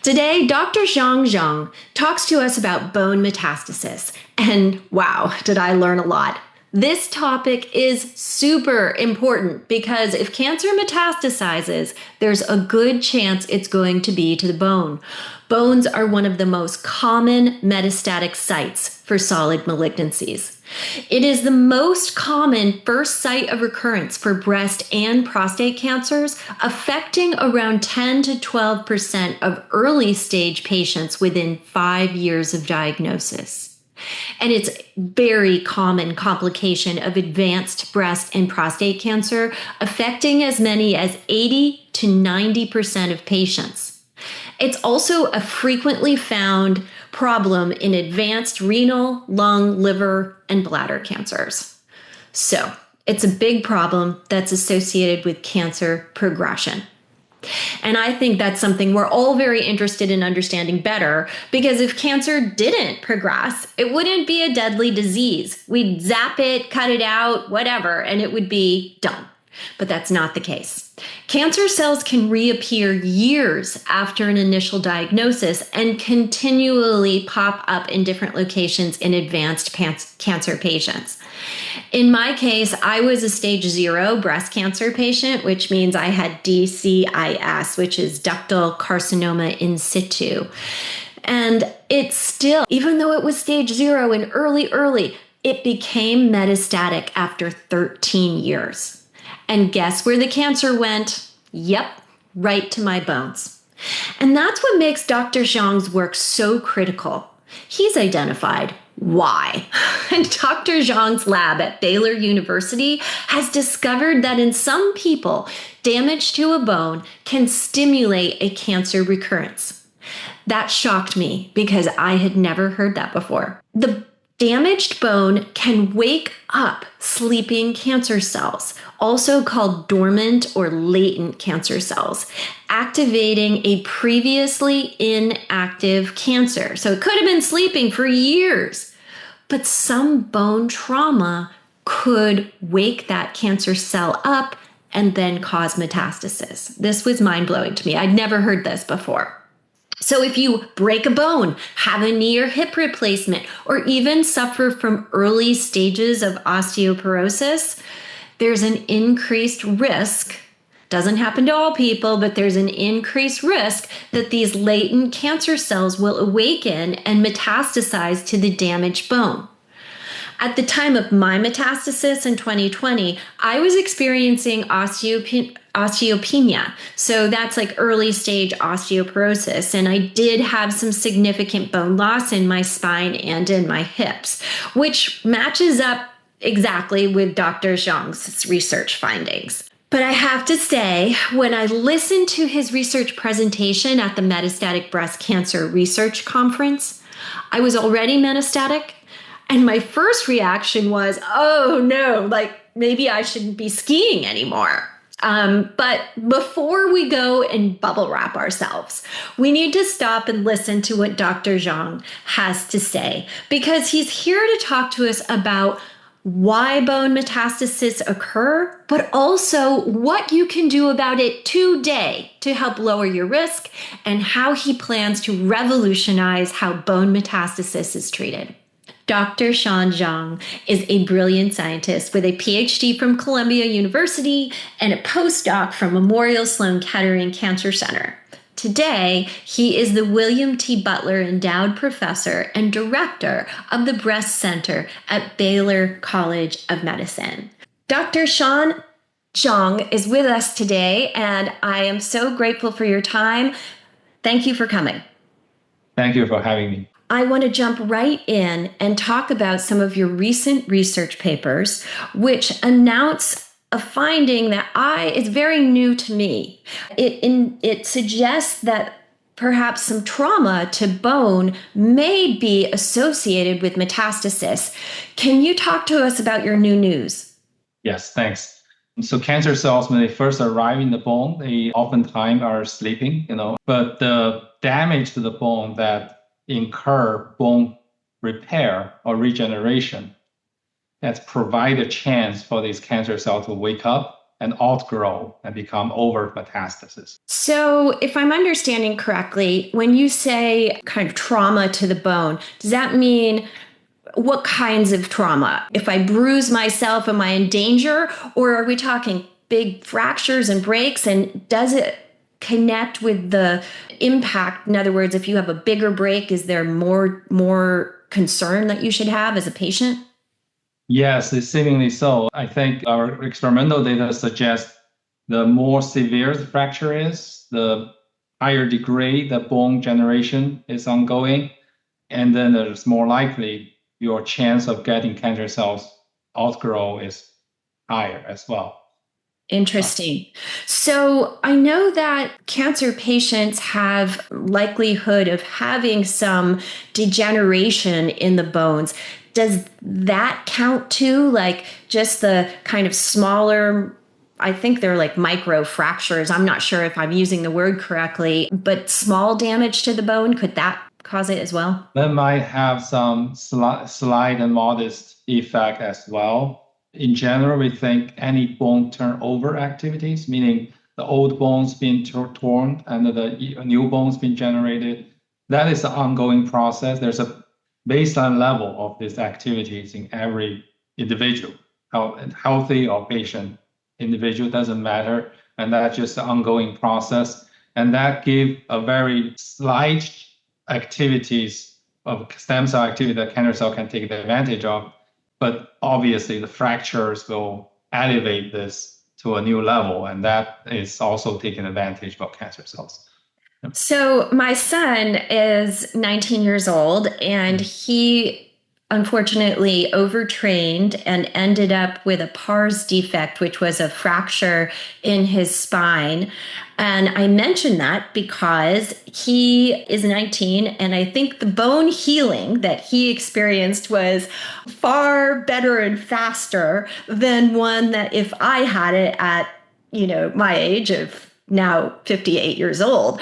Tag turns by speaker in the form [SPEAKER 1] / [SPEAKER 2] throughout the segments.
[SPEAKER 1] Today, Dr. Xiang Zhang talks to us about bone metastasis. And wow, did I learn a lot. This topic is super important because if cancer metastasizes, there's a good chance it's going to be to the bone. Bones are one of the most common metastatic sites for solid malignancies. It is the most common first site of recurrence for breast and prostate cancers, affecting around 10 to 12% of early stage patients within 5 years of diagnosis. And it's a very common complication of advanced breast and prostate cancer, affecting as many as 80 to 90% of patients. It's also a frequently found problem in advanced renal, lung, liver, and bladder cancers. So it's a big problem that's associated with cancer progression. And I think that's something we're all very interested in understanding better, because if cancer didn't progress, it wouldn't be a deadly disease. We'd zap it, cut it out, whatever, and it would be done. But that's not the case. Cancer cells can reappear years after an initial diagnosis and continually pop up in different locations in advanced cancer patients. In my case, I was a stage 0 breast cancer patient, which means I had DCIS, which is ductal carcinoma in situ. And it's still, even though it was stage 0 and early, it became metastatic after 13 years. And guess where the cancer went? Yep, right to my bones. And that's what makes Dr. Zhang's work so critical. He's identified why. And Dr. Zhang's lab at Baylor University has discovered that in some people, damage to a bone can stimulate a cancer recurrence. That shocked me because I had never heard that before. The damaged bone can wake up sleeping cancer cells, also called dormant or latent cancer cells, activating a previously inactive cancer. So it could have been sleeping for years, but some bone trauma could wake that cancer cell up and then cause metastasis. This was mind-blowing to me. I'd never heard this before. So if you break a bone, have a knee or hip replacement, or even suffer from early stages of osteoporosis, there's an increased risk. Doesn't happen to all people, but there's an increased risk that these latent cancer cells will awaken and metastasize to the damaged bone. At the time of my metastasis in 2020, I was experiencing osteopenia. So that's like early stage osteoporosis. And I did have some significant bone loss in my spine and in my hips, which matches up exactly with Dr. Zhang's research findings. But I have to say, when I listened to his research presentation at the Metastatic Breast Cancer Research Conference, I was already metastatic. And my first reaction was, oh no, like maybe I shouldn't be skiing anymore. But before we go and bubble wrap ourselves, we need to stop and listen to what Dr. Zhang has to say, because he's here to talk to us about why bone metastasis occur, but also what you can do about it today to help lower your risk, and how he plans to revolutionize how bone metastasis is treated. Dr. Xiang Zhang is a brilliant scientist with a PhD from Columbia University and a postdoc from Memorial Sloan Kettering Cancer Center. Today, he is the William T. Butler Endowed Professor and Director of the Breast Center at Baylor College of Medicine. Dr. Xiang Zhang is with us today, and I am so grateful for your time. Thank you for coming.
[SPEAKER 2] Thank you for having me.
[SPEAKER 1] I want to jump right in and talk about some of your recent research papers, which announce a finding that is very new to me. It suggests that perhaps some trauma to bone may be associated with metastasis. Can you talk to us about your new news?
[SPEAKER 2] Yes, thanks. So cancer cells, when they first arrive in the bone, they oftentimes are sleeping, but the damage to the bone that incur bone repair or regeneration, that's provide a chance for these cancer cells to wake up and outgrow and become over metastasis.
[SPEAKER 1] So, if I'm understanding correctly, when you say kind of trauma to the bone, does that mean what kinds of trauma? If I bruise myself, am I in danger? Or are we talking big fractures and breaks? And does it connect with the impact? In other words, if you have a bigger break, is there more concern that you should have as a patient?
[SPEAKER 2] Yes, it's seemingly so. I think our experimental data suggests the more severe the fracture is, the higher degree the bone generation is ongoing, and then there's more likely your chance of getting cancer cells outgrow is higher as well.
[SPEAKER 1] Interesting. So I know that cancer patients have likelihood of having some degeneration in the bones. Does that count too? Like just the kind of smaller, I think they're like micro fractures. I'm not sure if I'm using the word correctly, but small damage to the bone, could that cause it as well?
[SPEAKER 2] That might have some slight and modest effect as well. In general, we think any bone turnover activities, meaning the old bones being torn and the new bones being generated, that is an ongoing process. There's a baseline level of these activities in every individual, healthy or patient individual, doesn't matter. And that's just an ongoing process. And that gives a very slight activities of stem cell activity that cancer cell can take advantage of. But obviously, the fractures will elevate this to a new level, and that is also taking advantage of cancer cells.
[SPEAKER 1] So, my son is 19 years old, and he unfortunately overtrained and ended up with a pars defect, which was a fracture in his spine. And I mention that because he is 19, and I think the bone healing that he experienced was far better and faster than one that if I had it at, my age of now 58 years old.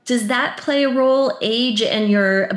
[SPEAKER 1] Does that play a role, age and your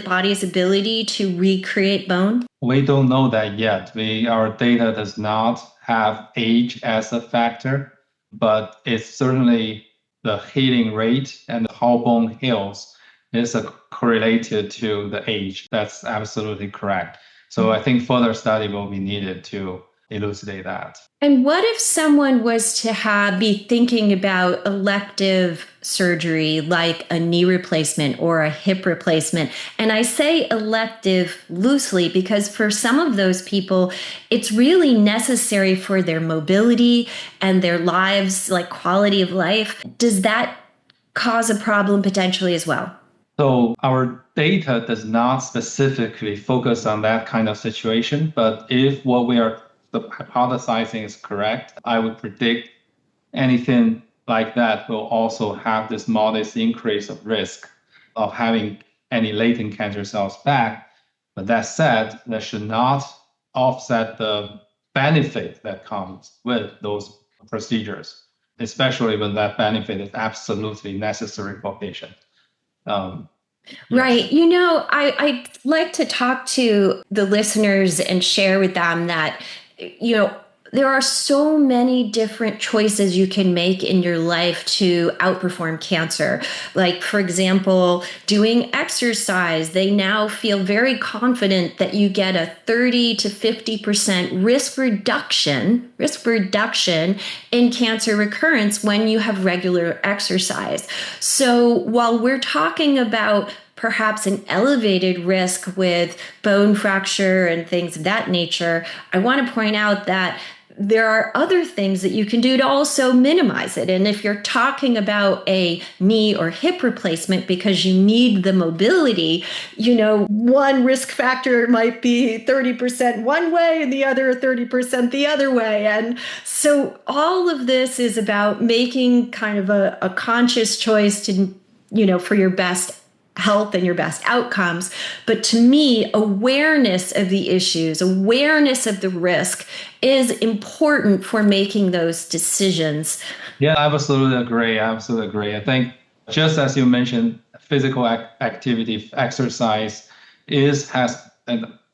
[SPEAKER 1] body's ability to recreate bone?
[SPEAKER 2] We don't know that yet. Our data does not have age as a factor, but it's certainly the healing rate and how bone heals is correlated to the age. That's absolutely correct. So I think further study will be needed to elucidate that.
[SPEAKER 1] And what if someone was to be thinking about elective surgery like a knee replacement or a hip replacement? And I say elective loosely because for some of those people, it's really necessary for their mobility and their lives, like quality of life. Does that cause a problem potentially as well?
[SPEAKER 2] So our data does not specifically focus on that kind of situation, but if what we are hypothesizing is correct, I would predict anything like that will also have this modest increase of risk of having any latent cancer cells back. But that said, that should not offset the benefit that comes with those procedures, especially when that benefit is absolutely necessary for patient.
[SPEAKER 1] Right. I like to talk to the listeners and share with them that, there are so many different choices you can make in your life to outperform cancer. Like, for example, doing exercise. They now feel very confident that you get a 30 to 50% risk reduction in cancer recurrence when you have regular exercise. So while we're talking about perhaps an elevated risk with bone fracture and things of that nature, I want to point out that there are other things that you can do to also minimize it. And if you're talking about a knee or hip replacement because you need the mobility, one risk factor might be 30% one way and the other 30% the other way. And so all of this is about making kind of a conscious choice to, for your best health and your best outcomes. But to me, awareness of the issues, awareness of the risk is important for making those decisions.
[SPEAKER 2] Yeah, I absolutely agree. I think just as you mentioned, physical activity, exercise has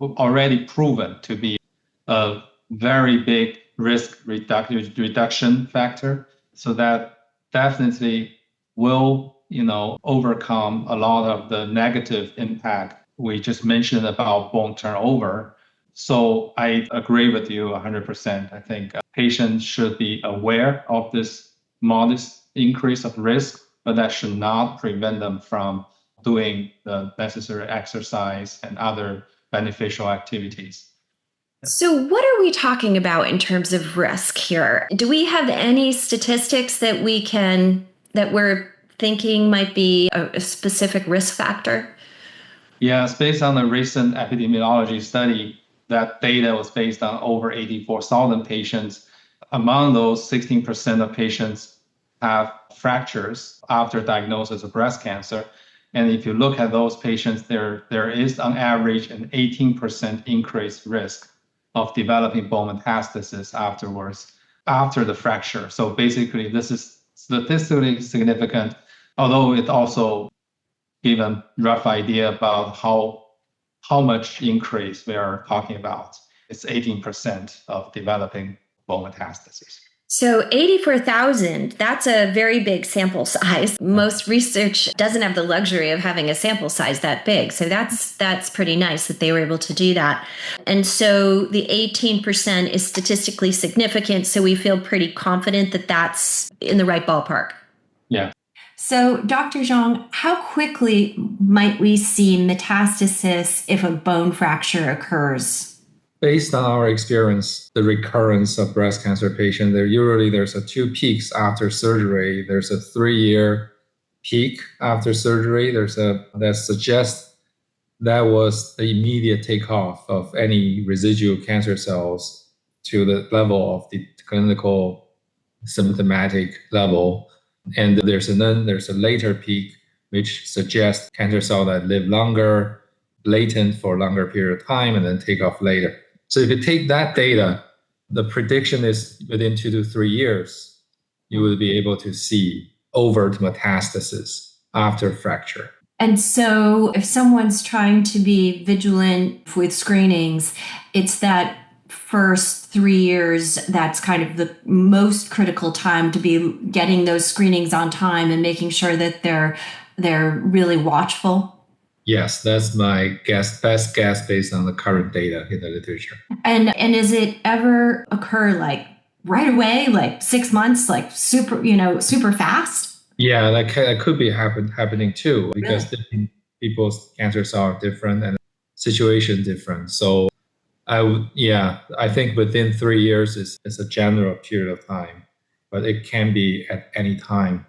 [SPEAKER 2] already proven to be a very big risk reduction factor. So that definitely will, overcome a lot of the negative impact we just mentioned about bone turnover. So I agree with you 100%. I think patients should be aware of this modest increase of risk, but that should not prevent them from doing the necessary exercise and other beneficial activities.
[SPEAKER 1] So, what are we talking about in terms of risk here? Do we have any statistics that we're thinking might be a specific risk factor?
[SPEAKER 2] Yes, based on the recent epidemiology study, that data was based on over 84,000 patients. Among those, 16% of patients have fractures after diagnosis of breast cancer. And if you look at those patients, there is on average an 18% increased risk of developing bone metastasis afterwards, after the fracture. So basically, this is statistically significant, although it also give a rough idea about how much increase we are talking about. It's 18% of developing bone metastasis.
[SPEAKER 1] So 84,000, that's a very big sample size. Most research doesn't have the luxury of having a sample size that big. So that's pretty nice that they were able to do that. And so the 18% is statistically significant. So we feel pretty confident that that's in the right ballpark.
[SPEAKER 2] Yeah.
[SPEAKER 1] So, Dr. Zhang, how quickly might we see metastasis if a bone fracture occurs?
[SPEAKER 3] Based on our experience, the recurrence of breast cancer patients, there's a 2 peaks after surgery. There's a 3-year peak after surgery. That suggests that was the immediate takeoff of any residual cancer cells to the level of the clinical symptomatic level. And there's a later peak, which suggests cancer cells that live longer, latent for a longer period of time, and then take off later. So if you take that data, the prediction is within 2 to 3 years, you will be able to see overt metastasis after fracture.
[SPEAKER 1] And so if someone's trying to be vigilant with screenings, it's that first 3 years that's kind of the most critical time to be getting those screenings on time and making sure that they're really watchful.
[SPEAKER 3] Yes, that's my best guess based on the current data in the literature.
[SPEAKER 1] And does it ever occur like right away, like 6 months, like super fast?
[SPEAKER 3] Yeah, that could be happening too, because
[SPEAKER 1] Really?
[SPEAKER 3] different people's cancer cells are different and situation different. So I think within 3 years is a general period of time, but it can be at any time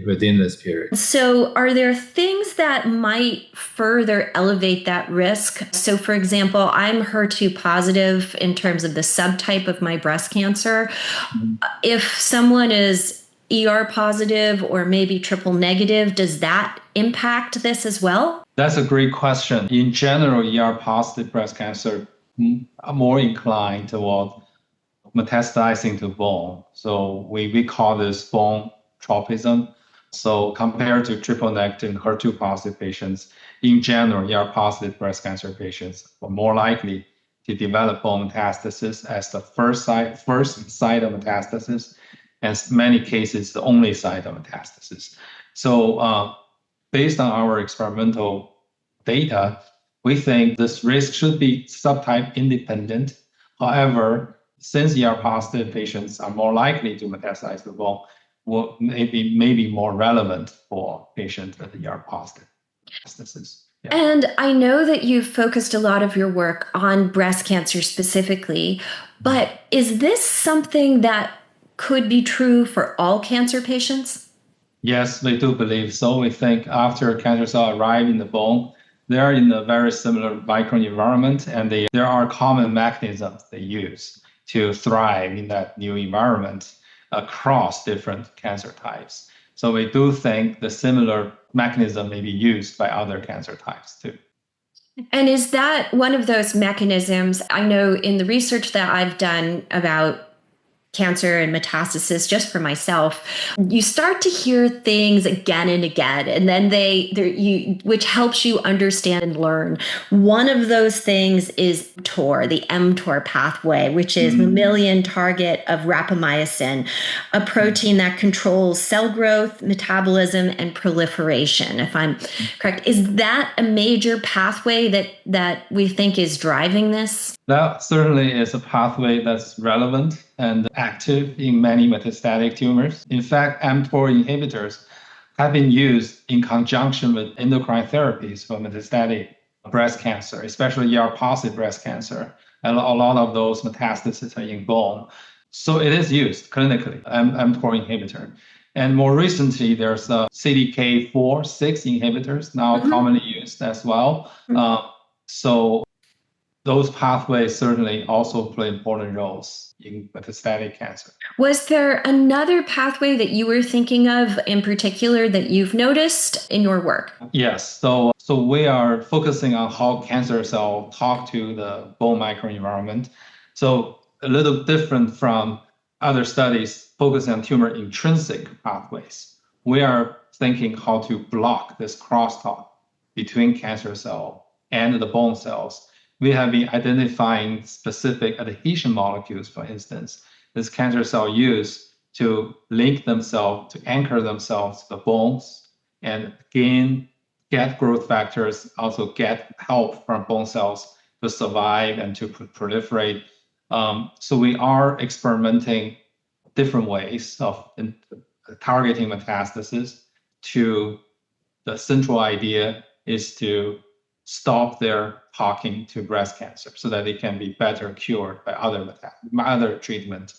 [SPEAKER 3] within this period.
[SPEAKER 1] So are there things that might further elevate that risk? So for example, I'm HER2 positive in terms of the subtype of my breast cancer. If someone is ER positive or maybe triple negative, does that impact this as well?
[SPEAKER 2] That's a great question. In general, ER positive breast cancer are more inclined toward metastasizing to bone. So we call this bone tropism. So compared to triple negative and HER2 positive patients, in general, ER positive breast cancer patients are more likely to develop bone metastasis as the first site of metastasis, and in many cases, the only site of metastasis. So based on our experimental data, we think this risk should be subtype independent. However, since ER positive patients are more likely to metastasize the bone, will maybe more relevant for patients with ER positive metastasis. Yeah.
[SPEAKER 1] And I know that you've focused a lot of your work on breast cancer specifically, but is this something that could be true for all cancer patients?
[SPEAKER 2] Yes, we do believe so. We think after cancer cells arrive in the bone, they're in a very similar microenvironment, and there are common mechanisms they use to thrive in that new environment across different cancer types. So we do think the similar mechanism may be used by other cancer types too.
[SPEAKER 1] And is that one of those mechanisms? I know in the research that I've done about cancer and metastasis, just for myself, you start to hear things again and again, and then which helps you understand and learn. One of those things is mTOR, the mTOR pathway, which is mammalian target of rapamycin, a protein that controls cell growth, metabolism, and proliferation, if I'm correct. Is that a major pathway that we think is driving this?
[SPEAKER 2] That certainly is a pathway that's relevant and active in many metastatic tumors. In fact, mTOR inhibitors have been used in conjunction with endocrine therapies for metastatic breast cancer, especially ER-positive breast cancer. And a lot of those metastases are in bone. So it is used clinically, mTOR inhibitor. And more recently, there's CDK4/6 inhibitors now commonly used as well. So those pathways certainly also play important roles in metastatic cancer.
[SPEAKER 1] Was there another pathway that you were thinking of in particular that you've noticed in your work?
[SPEAKER 2] Yes. So we are focusing on how cancer cells talk to the bone microenvironment. So a little different from other studies focusing on tumor intrinsic pathways. We are thinking how to block this crosstalk between cancer cell and the bone cells. We have been identifying specific adhesion molecules, for instance, this cancer cell use to link themselves, to anchor themselves to the bones and get growth factors, also get help from bone cells to survive and to proliferate. So we are experimenting different ways of targeting metastasis. The central idea is to stop their talking to breast cancer so that they can be better cured by other treatment.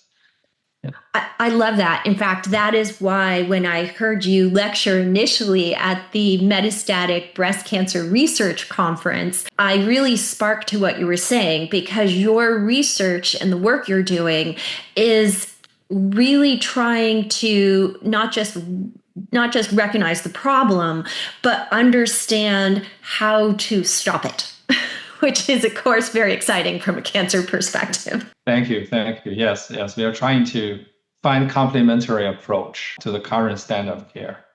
[SPEAKER 2] Yeah.
[SPEAKER 1] I love that. In fact, that is why when I heard you lecture initially at the Metastatic Breast Cancer Research Conference, I really sparked to what you were saying, because your research and the work you're doing is really trying to not just recognize the problem, but understand how to stop it, which is, of course, very exciting from a cancer perspective.
[SPEAKER 2] Thank you. Yes. We are trying to find complementary approach to the current standard of care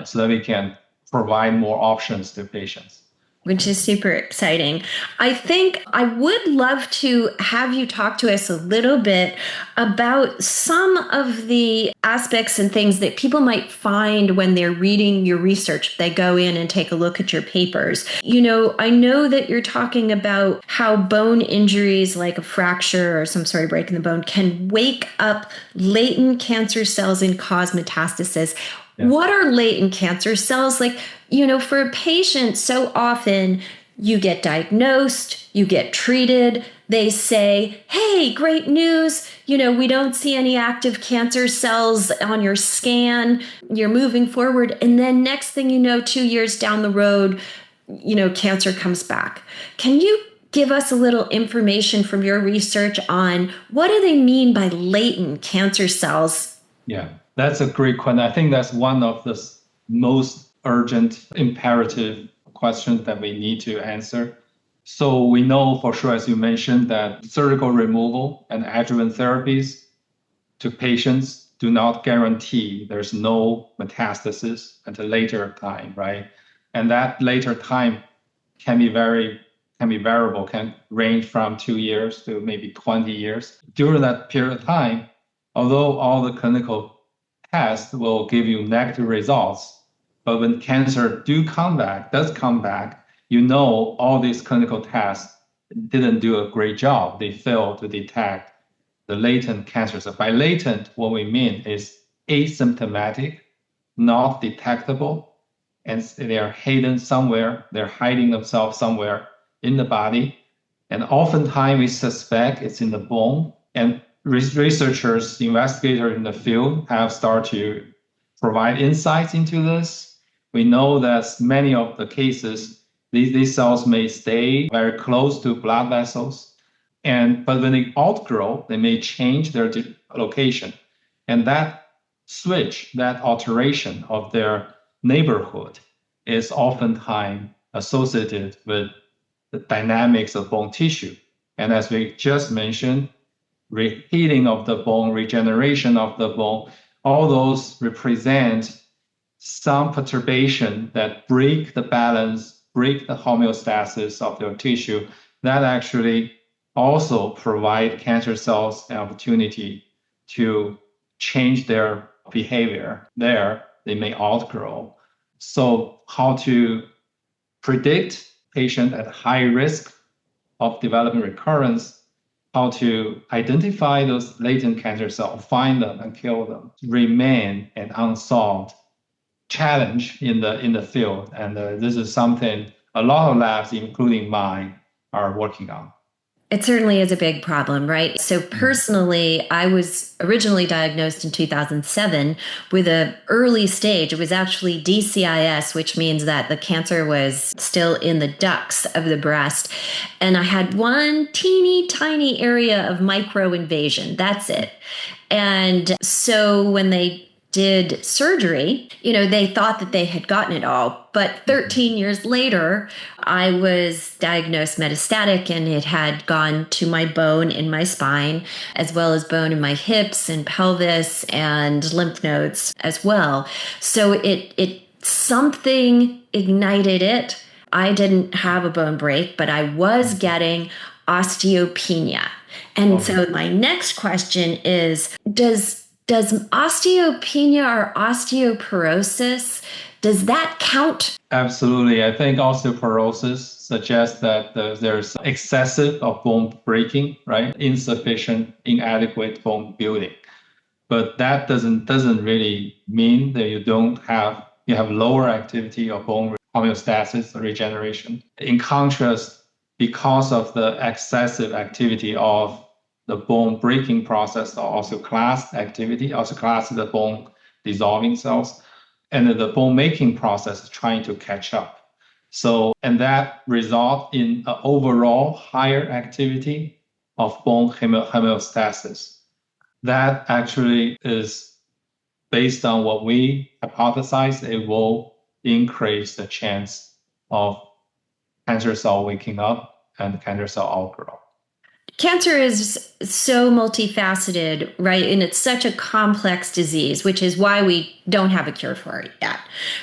[SPEAKER 2] so that we can provide more options to patients.
[SPEAKER 1] Which is super exciting. I think I would love to have you talk to us a little bit about some of the aspects and things that people might find when they're reading your research. They go in and take a look at your papers. I know that you're talking about how bone injuries like a fracture or some sort of break in the bone can wake up latent cancer cells and cause metastasis. Yeah. What are latent cancer cells? For a patient, so often you get diagnosed, you get treated, they say, hey, great news, we don't see any active cancer cells on your scan, you're moving forward. And then next thing you know, 2 years down the road, cancer comes back. Can you give us a little information from your research on what do they mean by latent cancer cells?
[SPEAKER 2] Yeah. That's a great question. I think that's one of the most urgent, imperative questions that we need to answer. So we know for sure, as you mentioned, that surgical removal and adjuvant therapies to patients do not guarantee there's no metastasis at a later time, right? And that later time can be variable, can range from 2 years to maybe 20 years. During that period of time, although all the clinical tests will give you negative results, but when cancer does come back, all these clinical tests didn't do a great job. They failed to detect the latent cancer. So by latent, what we mean is asymptomatic, not detectable, and they are hidden somewhere. They're hiding themselves somewhere in the body. And oftentimes we suspect it's in the bone. And researchers, investigators in the field have started to provide insights into this. We know that many of the cases, these cells may stay very close to blood vessels, but when they outgrow, they may change their location. And that switch, that alteration of their neighborhood is oftentimes associated with the dynamics of bone tissue. And as we just mentioned, healing of the bone, regeneration of the bone, all those represent some perturbation that break the balance, break the homeostasis of your tissue, that actually also provide cancer cells an opportunity to change their behavior. There, they may outgrow. So how to predict patient at high risk of developing recurrence, how to identify those latent cancer cells, find them and kill them, remain an unsolved challenge in the field. And this is something a lot of labs, including mine, are working on.
[SPEAKER 1] It certainly is a big problem, right? So personally, I was originally diagnosed in 2007 with an early stage. It was actually DCIS, which means that the cancer was still in the ducts of the breast. And I had one teeny tiny area of microinvasion. That's it. And so when they did surgery, they thought that they had gotten it all. But 13 years later, I was diagnosed metastatic, and it had gone to my bone in my spine, as well as bone in my hips and pelvis and lymph nodes as well. So it something ignited it. I didn't have a bone break, but I was getting osteopenia. And so my next question is, does osteopenia or osteoporosis, does that count?
[SPEAKER 2] Absolutely. I think osteoporosis suggests that there's excessive of bone breaking, right? Insufficient, inadequate bone building. But that doesn't really mean that you have lower activity of bone homeostasis or regeneration. In contrast, because of the excessive activity of the bone breaking process, or osteoclast activity, osteoclast is the bone dissolving cells, and the bone making process is trying to catch up. So, and that results in an overall higher activity of bone homeostasis. That actually is based on what we hypothesize, it will increase the chance of cancer cell waking up and cancer cell outgrowth.
[SPEAKER 1] Cancer is so multifaceted, right? And it's such a complex disease, which is why we don't have a cure for it yet.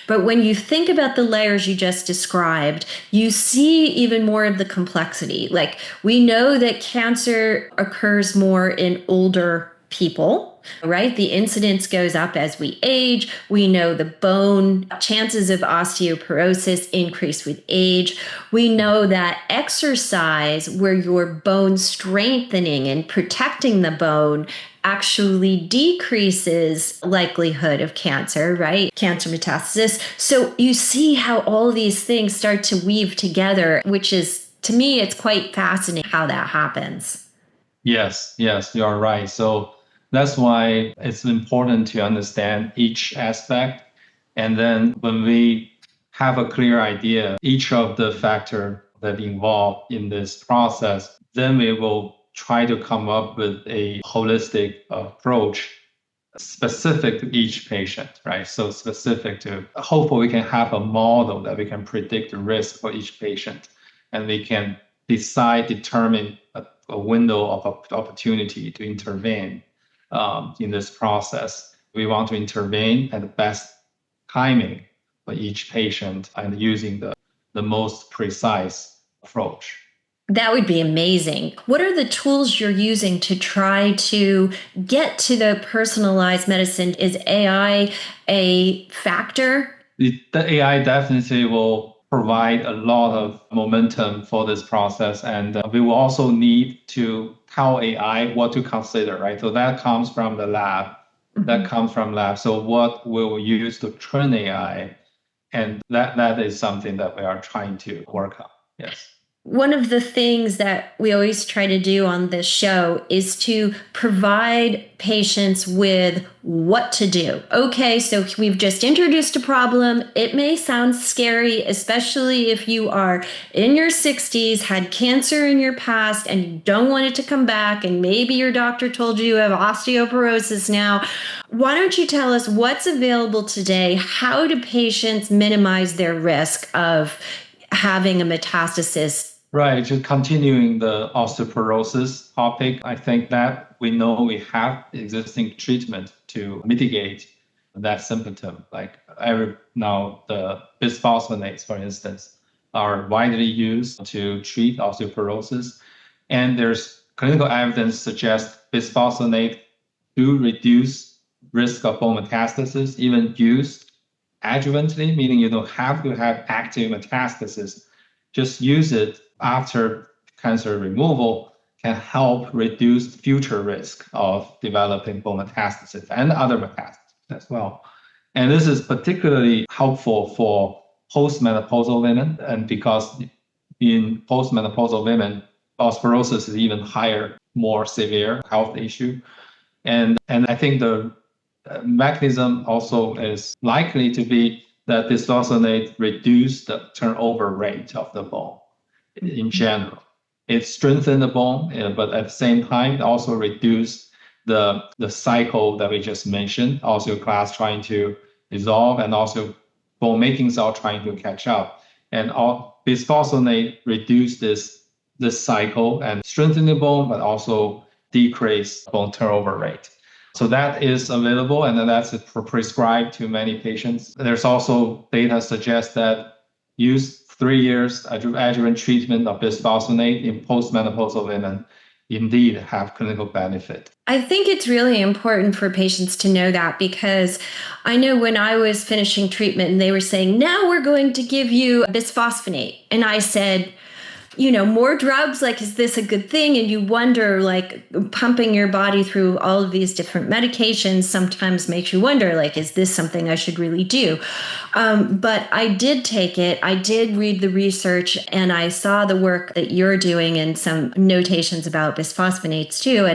[SPEAKER 1] But when you think about the layers you just described, you see even more of the complexity. Like, we know that cancer occurs more in older people, right? The incidence goes up as we age. We know the bone chances of osteoporosis increase with age. We know that exercise, where your bone strengthening and protecting the bone, actually decreases likelihood of cancer, right? Cancer metastasis. So you see how all these things start to weave together, which is, to me, it's quite fascinating how that happens.
[SPEAKER 2] Yes, you're right. So that's why it's important to understand each aspect. And then when we have a clear idea, each of the factors that involve in this process, then we will try to come up with a holistic approach specific to each patient, right? So specific to, hopefully we can have a model that we can predict the risk for each patient, and we can determine a window of opportunity to intervene in this process. We want to intervene at the best timing for each patient and using the most precise approach.
[SPEAKER 1] That would be amazing. What are the tools you're using to try to get to the personalized medicine? Is AI a factor?
[SPEAKER 2] The AI definitely will provide a lot of momentum for this process. And we will also need to tell AI what to consider, right? So that comes from the lab. So what we'll use to train AI, and that is something that we are trying to work on. Yes.
[SPEAKER 1] One of the things that we always try to do on this show is to provide patients with what to do. Okay, so we've just introduced a problem. It may sound scary, especially if you are in your 60s, had cancer in your past, and you don't want it to come back, and maybe your doctor told you have osteoporosis now. Why don't you tell us what's available today? How do patients minimize their risk of having a metastasis
[SPEAKER 2] Right, just continuing the osteoporosis topic, I think that we know we have existing treatment to mitigate that symptom. Like now the bisphosphonates, for instance, are widely used to treat osteoporosis. And there's clinical evidence suggests bisphosphonate do reduce risk of bone metastasis, even used adjuvantly, meaning you don't have to have active metastasis. Just use it after cancer removal can help reduce future risk of developing bone metastasis and other metastases as well. And this is particularly helpful for postmenopausal women, and because in postmenopausal women, osteoporosis is even higher, more severe health issue. And I think the mechanism also is likely to be that bisphosphonate reduce the turnover rate of the bone in general. It strengthens the bone, but at the same time, it also reduce the cycle that we just mentioned, osteoclast trying to dissolve and also bone making cell trying to catch up. And all bisphosphonate reduce this cycle and strengthen the bone, but also decrease bone turnover rate. So that is available, and then that's prescribed to many patients. There's also data suggests that use 3 years adjuvant treatment of bisphosphonate in postmenopausal women indeed have clinical benefit.
[SPEAKER 1] I think it's really important for patients to know that, because I know when I was finishing treatment and they were saying, now we're going to give you bisphosphonate. And I said, more drugs, like, is this a good thing? And you wonder, like, pumping your body through all of these different medications sometimes makes you wonder, like, is this something I should really do? But I did take it. I did read the research, and I saw the work that you're doing and some notations about bisphosphonates too.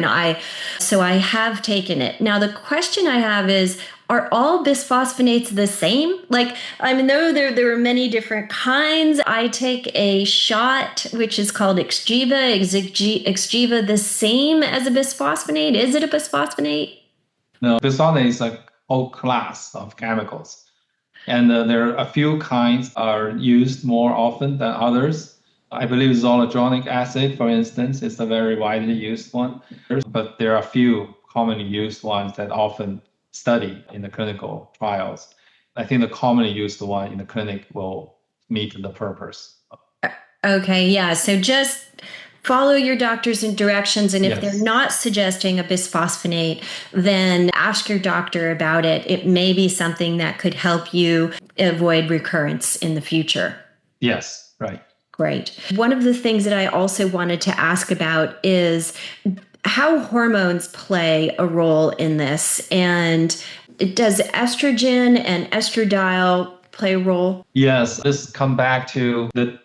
[SPEAKER 1] So I have taken it. Now, the question I have is, are all bisphosphonates the same? Like, I mean, there are many different kinds. I take a shot, which is called Xgeva. Is Xgeva the same as a bisphosphonate? Is it a bisphosphonate?
[SPEAKER 2] No, bisphosphonate is a whole class of chemicals. And there are a few kinds are used more often than others. I believe zoledronic acid, for instance, is a very widely used one. But there are a few commonly used ones that often study in the clinical trials. I think the commonly used one in the clinic will meet the purpose.
[SPEAKER 1] Okay, yeah. So just follow your doctor's directions. And if they're not suggesting a bisphosphonate, then ask your doctor about it. It may be something that could help you avoid recurrence in the future.
[SPEAKER 2] Yes, right.
[SPEAKER 1] Great. One of the things that I also wanted to ask about is how hormones play a role in this. And does estrogen and estradiol play a role?
[SPEAKER 2] Yes, this come back to the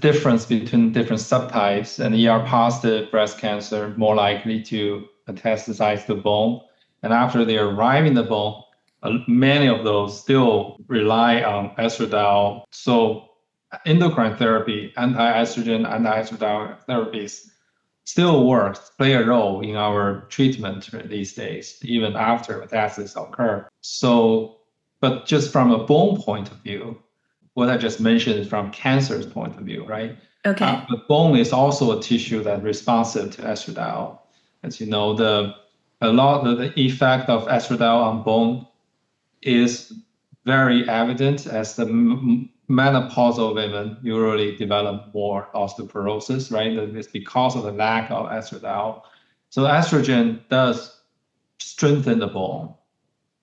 [SPEAKER 2] difference between different subtypes, and ER-positive breast cancer more likely to metastasize the bone. And after they arrive in the bone, many of those still rely on estradiol. So endocrine therapy, anti-estrogen, anti-estradiol therapies still works, play a role in our treatment these days, even after metastasis occur. So, but just from a bone point of view, what I just mentioned is from cancer's point of view, right?
[SPEAKER 1] Okay.
[SPEAKER 2] The bone is also a tissue that's responsive to estradiol. As you know, the effect of estradiol on bone is very evident as the menopausal women usually develop more osteoporosis, right? It's because of the lack of estradiol. So estrogen does strengthen the bone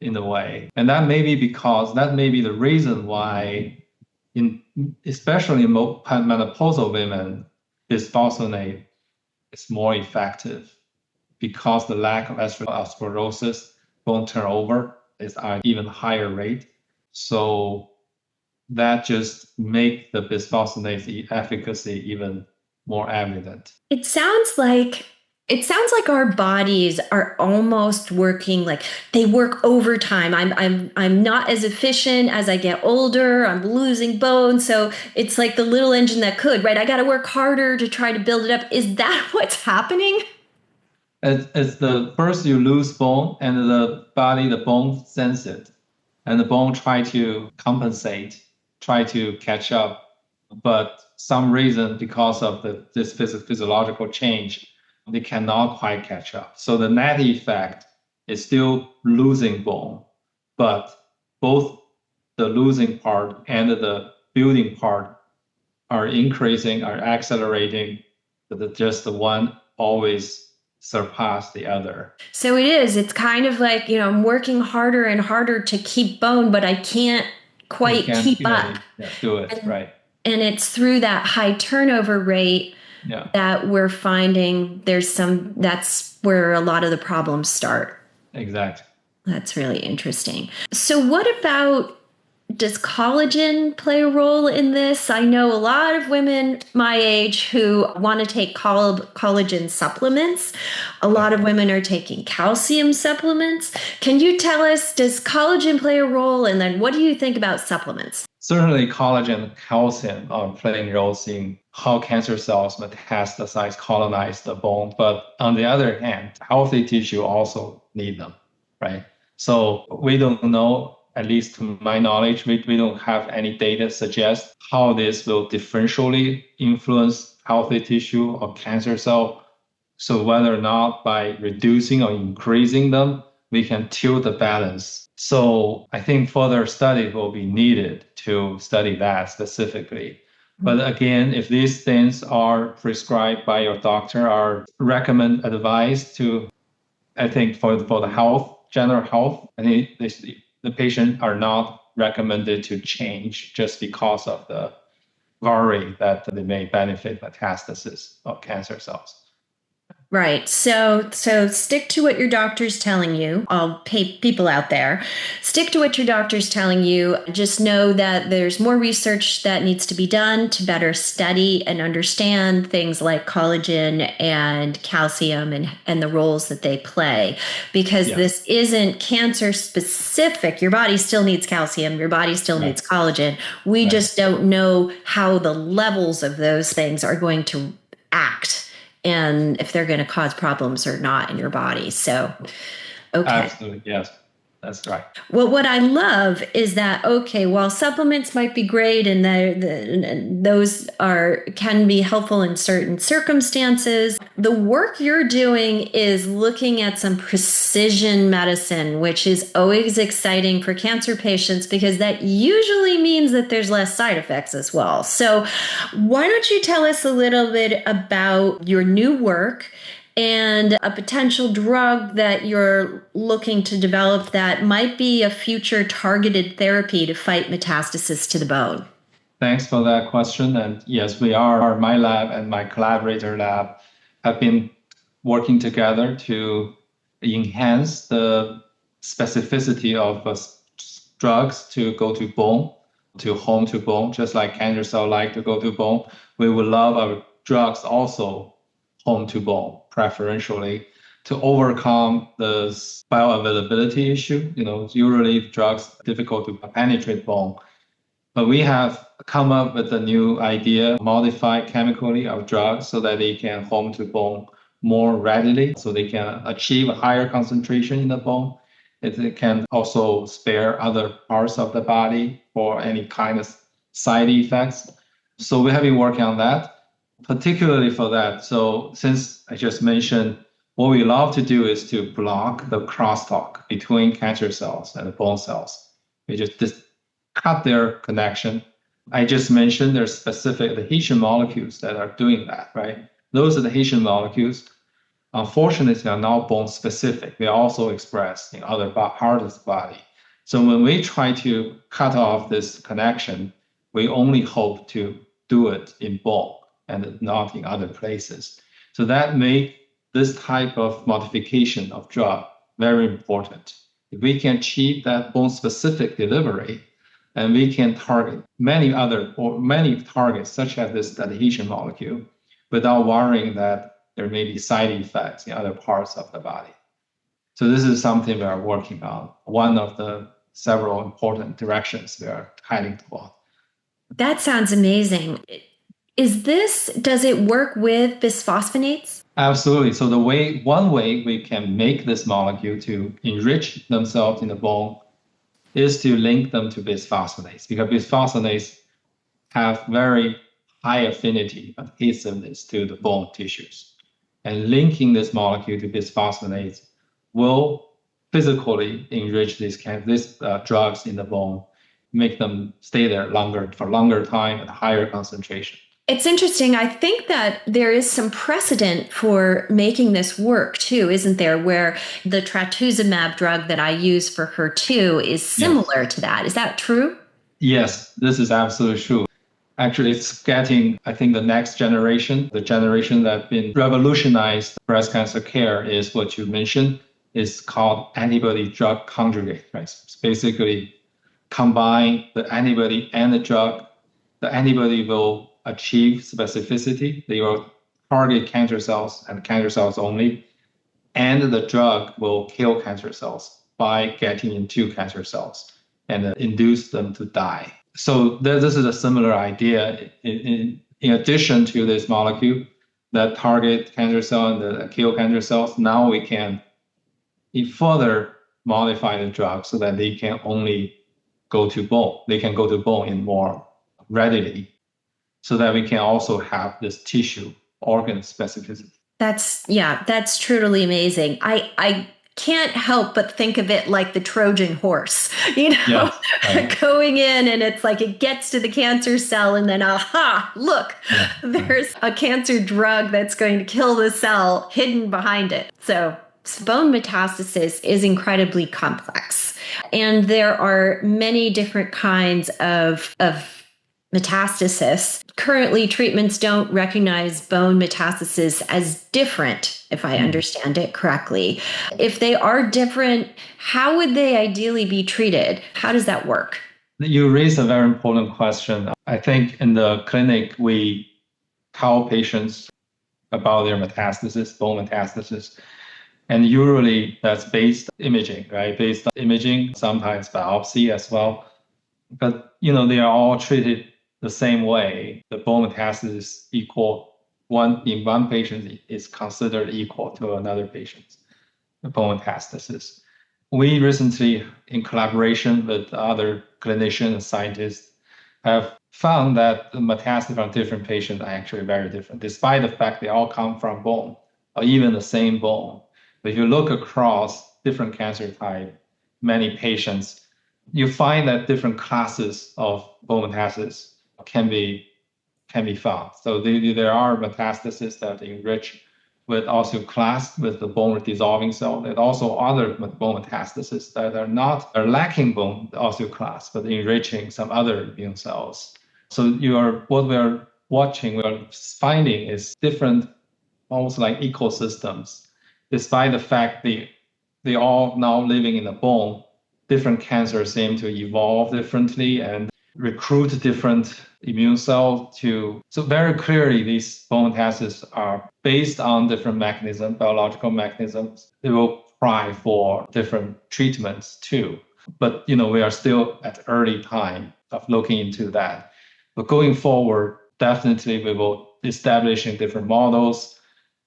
[SPEAKER 2] in a way. And that may be the reason why, especially in menopausal women, bisphosphonate is more effective, because the lack of osteoporosis, bone turnover is at an even higher rate. So that just makes the bisphosphonates efficacy even more evident.
[SPEAKER 1] It sounds like our bodies are almost working, like they work overtime. I'm not as efficient as I get older. I'm losing bone. So it's like the little engine that could, right? I got to work harder to try to build it up. Is that what's happening?
[SPEAKER 2] It's the first you lose bone, and the bone sense it, and the bone try to compensate, try to catch up but some reason because of this physiological change, they cannot quite catch up. So the net effect is still losing bone, but both the losing part and the building part are increasing, are accelerating, but just the one always surpass the other.
[SPEAKER 1] So it is. It's kind of like, I'm working harder and harder to keep bone, but I can't quite keep up.
[SPEAKER 2] Do it, right.
[SPEAKER 1] And it's through that high turnover rate that we're finding that's where a lot of the problems start.
[SPEAKER 2] Exactly.
[SPEAKER 1] That's really interesting. So what about, does collagen play a role in this? I know a lot of women my age who want to take collagen supplements. A lot of women are taking calcium supplements. Can you tell us, does collagen play a role? And then what do you think about supplements?
[SPEAKER 2] Certainly collagen and calcium are playing roles in how cancer cells metastasize, colonize the bone. But on the other hand, healthy tissue also need them, right? So we don't know, at least to my knowledge, we don't have any data suggest how this will differentially influence healthy tissue or cancer cell. So whether or not by reducing or increasing them, we can tilt the balance. So I think further study will be needed to study that specifically. But again, if these things are prescribed by your doctor, are advised to, I think for the health, general health, I think the patient are not recommended to change just because of the worry that they may benefit metastasis of cancer cells.
[SPEAKER 1] Right. So stick to what your doctor's telling you. I'll pay people out there. Stick to what your doctor's telling you. Just know that there's more research that needs to be done to better study and understand things like collagen and calcium and the roles that they play. Because this isn't cancer specific. Your body still needs calcium. Your body still needs collagen. We just don't know how the levels of those things are going to act, and if they're going to cause problems or not in your body. So, okay.
[SPEAKER 2] Absolutely, yes. That's right.
[SPEAKER 1] Well, what I love is that, while supplements might be great and those can be helpful in certain circumstances, the work you're doing is looking at some precision medicine, which is always exciting for cancer patients because that usually means that there's less side effects as well. So why don't you tell us a little bit about your new work and a potential drug that you're looking to develop that might be a future targeted therapy to fight metastasis to the bone?
[SPEAKER 2] Thanks for that question. And yes, my lab and my collaborator lab have been working together to enhance the specificity of drugs to go to bone, to home to bone, just like cancer cell like to go to bone. We would love our drugs also home to bone, preferentially, to overcome the bioavailability issue. Usually drugs difficult to penetrate bone. But we have come up with a new idea, modify chemically our drugs so that they can home to bone more readily, so they can achieve a higher concentration in the bone. It can also spare other parts of the body for any kind of side effects. So we have been working on that. Particularly for that. So since I just mentioned, what we love to do is to block the crosstalk between cancer cells and the bone cells. We just cut their connection. I just mentioned there's specific adhesion molecules that are doing that, right? Those adhesion molecules, unfortunately, are not bone specific. They are also expressed in other parts of the body. So when we try to cut off this connection, we only hope to do it in bone and not in other places. So that makes this type of modification of drug very important. If we can achieve that bone-specific delivery, and we can target many targets, such as this adhesion molecule, without worrying that there may be side effects in other parts of the body. So this is something we are working on, one of the several important directions we are heading toward.
[SPEAKER 1] That sounds amazing. Does it work with bisphosphonates?
[SPEAKER 2] Absolutely. So one way we can make this molecule to enrich themselves in the bone is to link them to bisphosphonates, because bisphosphonates have very high affinity, adhesiveness to the bone tissues. And linking this molecule to bisphosphonates will physically enrich these drugs in the bone, make them stay there for longer time at higher concentration.
[SPEAKER 1] It's interesting. I think that there is some precedent for making this work too, isn't there? Where the trastuzumab drug that I use for HER2 is similar to that. Is that true?
[SPEAKER 2] Yes, this is absolutely true. Actually, it's getting, I think, the next generation, the generation that's been revolutionized breast cancer care is what you mentioned. It's called antibody drug conjugate, right? It's basically combine the antibody and the drug. The antibody will achieve specificity. They will target cancer cells and cancer cells only. And the drug will kill cancer cells by getting into cancer cells and induce them to die. So this is a similar idea in addition to this molecule that target cancer cells and kill cancer cells. Now we can further modify the drug so that they can only go to bone. They can go to bone in more readily so that we can also have this tissue organ specificity.
[SPEAKER 1] That's truly amazing. I can't help but think of it like the Trojan horse, going in and it's like it gets to the cancer cell and then, look, there's a cancer drug that's going to kill the cell hidden behind it. So bone metastasis is incredibly complex. And there are many different kinds of metastasis. Currently, treatments don't recognize bone metastasis as different, if I understand it correctly. If they are different, how would they ideally be treated? How does that work?
[SPEAKER 2] You raised a very important question. I think in the clinic, we tell patients about their metastasis, bone metastasis. And usually that's based on imaging, right? Based on imaging, sometimes biopsy as well. But, they are all treated the same way. The bone metastasis in one patient is considered equal to another patient's bone metastasis. We recently, in collaboration with other clinicians and scientists, have found that the metastases from different patients are actually very different, despite the fact they all come from bone or even the same bone. But if you look across different cancer types, many patients, you find that different classes of bone metastasis can be found. So there are metastases that enrich with osteoclast, with the bone dissolving cell. There's also other bone metastases that are lacking bone osteoclast, but enriching some other immune cells. So what we are finding is different, almost like ecosystems. Despite the fact they all now living in the bone, different cancers seem to evolve differently and recruit different immune cells so very clearly these bone metastases are based on different mechanisms, biological mechanisms. They will try for different treatments too. But we are still at early time of looking into that. But going forward, definitely we will establish in different models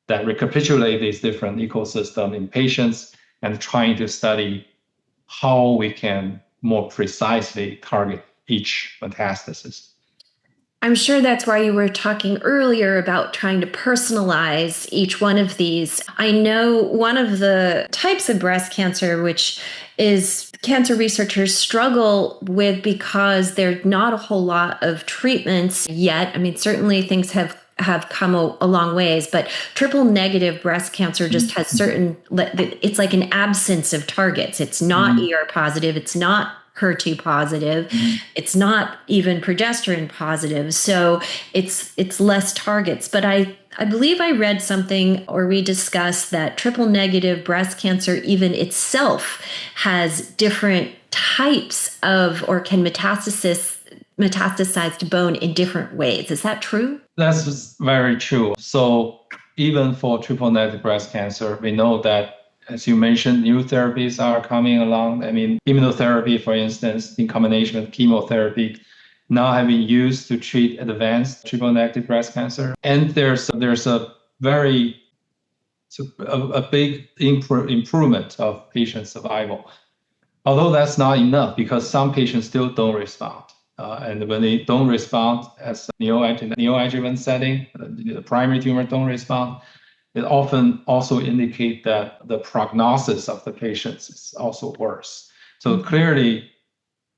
[SPEAKER 2] that recapitulate these different ecosystems in patients and trying to study how we can more precisely target each metastasis.
[SPEAKER 1] I'm sure that's why you were talking earlier about trying to personalize each one of these. I know one of the types of breast cancer, which is cancer researchers struggle with because there's not a whole lot of treatments yet. I mean, certainly things have come a long ways, but triple negative breast cancer just has it's like an absence of targets. It's not ER positive. It's not HER2 positive. It's not even progesterone positive. So it's less targets. But I believe I read something or we discussed that triple negative breast cancer even itself has different types of or can metastasize to bone in different ways. Is that true?
[SPEAKER 2] That's very true. So even for triple negative breast cancer, we know that, as you mentioned, new therapies are coming along. I mean, immunotherapy, for instance, in combination with chemotherapy, now have been used to treat advanced triple negative breast cancer. And there's a big improvement of patient survival. Although that's not enough because some patients still don't respond. And when they don't respond as a neoadjuvant setting, the primary tumor don't respond, it often also indicate that the prognosis of the patients is also worse. So clearly,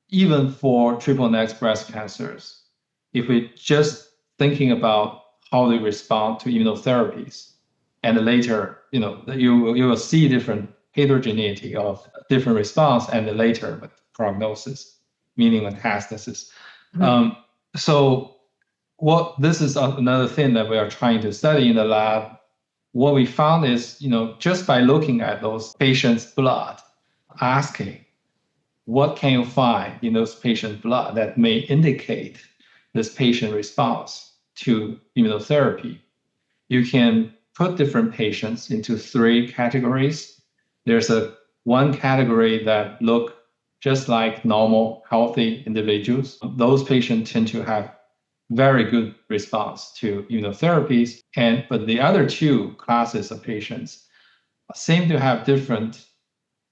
[SPEAKER 2] even for triple negative breast cancers, if we just thinking about how they respond to immunotherapies, and later, you will see different heterogeneity of different response and later prognosis, meaning metastasis. So this is another thing that we are trying to study in the lab. What we found is, just by looking at those patients' blood, asking, what can you find in those patients' blood that may indicate this patient response to immunotherapy? You can put different patients into 3 categories. There's one category that look just like normal, healthy individuals. Those patients tend to have very good response to immunotherapies. But the other 2 classes of patients seem to have different